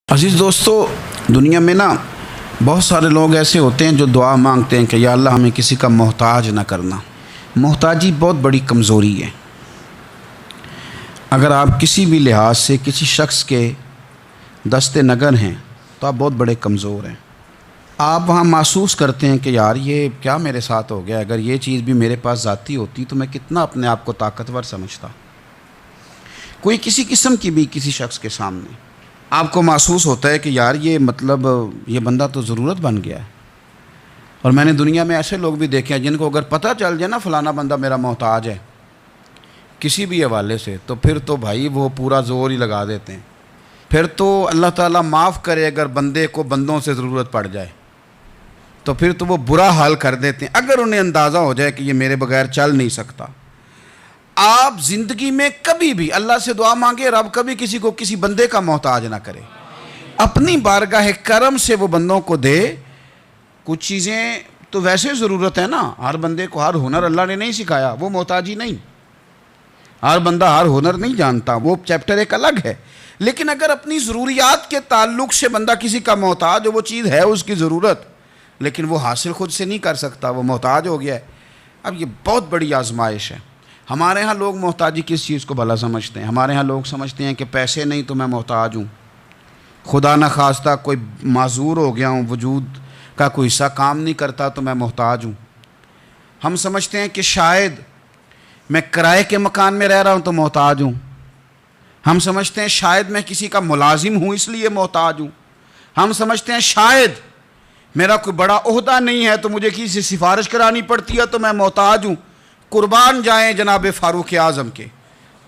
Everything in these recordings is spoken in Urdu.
عزیز دوستو، دنیا میں نا بہت سارے لوگ ایسے ہوتے ہیں جو دعا مانگتے ہیں کہ یا اللہ ہمیں کسی کا محتاج نہ کرنا۔ محتاجی بہت بڑی کمزوری ہے۔ اگر آپ کسی بھی لحاظ سے کسی شخص کے دست نگر ہیں تو آپ بہت بڑے کمزور ہیں۔ آپ وہاں محسوس کرتے ہیں کہ یار یہ کیا میرے ساتھ ہو گیا، اگر یہ چیز بھی میرے پاس ذاتی ہوتی تو میں کتنا اپنے آپ کو طاقتور سمجھتا۔ کوئی کسی قسم کی بھی کسی شخص کے سامنے آپ کو محسوس ہوتا ہے کہ یار یہ بندہ تو ضرورت بن گیا ہے۔ اور میں نے دنیا میں ایسے لوگ بھی دیکھے ہیں جن کو اگر پتہ چل جائے نا فلانا بندہ میرا محتاج ہے کسی بھی حوالے سے، تو پھر تو بھائی وہ پورا زور ہی لگا دیتے ہیں۔ پھر تو اللہ تعالیٰ معاف کرے اگر بندے کو بندوں سے ضرورت پڑ جائے تو پھر تو وہ برا حال کر دیتے ہیں اگر انہیں اندازہ ہو جائے کہ یہ میرے بغیر چل نہیں سکتا۔ آپ زندگی میں کبھی بھی اللہ سے دعا مانگے رب کبھی کسی کو کسی بندے کا محتاج نہ کرے، اپنی بارگاہ کرم سے وہ بندوں کو دے۔ کچھ چیزیں تو ویسے ضرورت ہے نا، ہر بندے کو ہر ہنر اللہ نے نہیں سکھایا، وہ محتاجی نہیں، ہر بندہ ہر ہنر نہیں جانتا، وہ چیپٹر ایک الگ ہے۔ لیکن اگر اپنی ضروریات کے تعلق سے بندہ کسی کا محتاج ہو، وہ چیز ہے اس کی ضرورت لیکن وہ حاصل خود سے نہیں کر سکتا، وہ محتاج ہو گیا ہے، اب یہ بہت بڑی آزمائش ہے۔ ہمارے ہاں لوگ محتاجی کس چیز کو بھلا سمجھتے ہیں؟ ہمارے ہاں لوگ سمجھتے ہیں کہ پیسے نہیں تو میں محتاج ہوں، خدا نہ خواستہ کوئی معذور ہو گیا ہوں، وجود کا کوئی حصہ کام نہیں کرتا تو میں محتاج ہوں۔ ہم سمجھتے ہیں کہ شاید میں کرائے کے مکان میں رہ رہا ہوں تو محتاج ہوں۔ ہم سمجھتے ہیں شاید میں کسی کا ملازم ہوں اس لیے محتاج ہوں۔ ہم سمجھتے ہیں شاید میرا کوئی بڑا عہدہ نہیں ہے تو مجھے کسی سے سفارش کرانی پڑتی ہے تو میں محتاج ہوں۔ قربان جائیں جناب فاروق اعظم کے،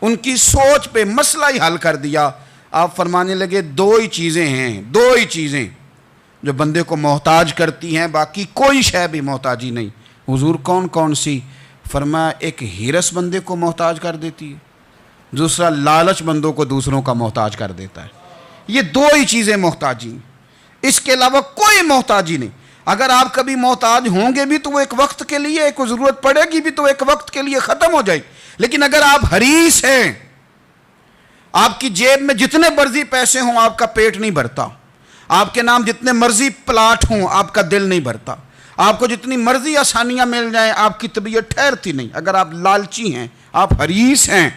ان کی سوچ پہ مسئلہ ہی حل کر دیا۔ آپ فرمانے لگے دو ہی چیزیں جو بندے کو محتاج کرتی ہیں، باقی کوئی شے بھی محتاجی نہیں۔ حضور کون کون سی؟ فرمایا ایک ہرس بندے کو محتاج کر دیتی ہے، دوسرا لالچ بندوں کو دوسروں کا محتاج کر دیتا ہے۔ یہ دو ہی چیزیں محتاجی ہیں، اس کے علاوہ کوئی محتاجی نہیں۔ اگر آپ کبھی محتاج ہوں گے بھی تو وہ ایک وقت کے لیے، ایک ضرورت پڑے گی بھی تو ایک وقت کے لیے ختم ہو جائے گی۔ لیکن اگر آپ حریص ہیں، آپ کی جیب میں جتنے مرضی پیسے ہوں آپ کا پیٹ نہیں بھرتا، آپ کے نام جتنے مرضی پلاٹ ہوں آپ کا دل نہیں بھرتا، آپ کو جتنی مرضی آسانیاں مل جائیں آپ کی طبیعت ٹھہرتی نہیں۔ اگر آپ لالچی ہیں، آپ حریص ہیں،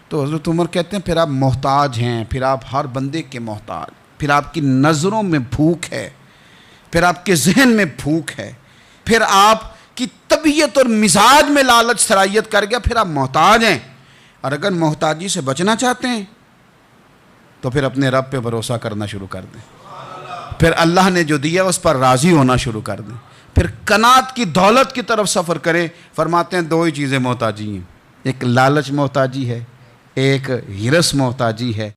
تو حضرت عمر کہتے ہیں پھر آپ محتاج ہیں، پھر آپ ہر بندے کے محتاج، پھر آپ کی نظروں میں بھوک ہے، پھر آپ کے ذہن میں بھوک ہے، پھر آپ کی طبیعت اور مزاج میں لالچ سرایت کر گیا، پھر آپ محتاج ہیں۔ اور اگر محتاجی سے بچنا چاہتے ہیں تو پھر اپنے رب پہ بھروسہ کرنا شروع کر دیں، پھر اللہ نے جو دیا اس پر راضی ہونا شروع کر دیں، پھر قناعت کی دولت کی طرف سفر کریں۔ فرماتے ہیں دو ہی چیزیں محتاجی ہیں، ایک لالچ محتاجی ہے، ایک ہرس محتاجی ہے۔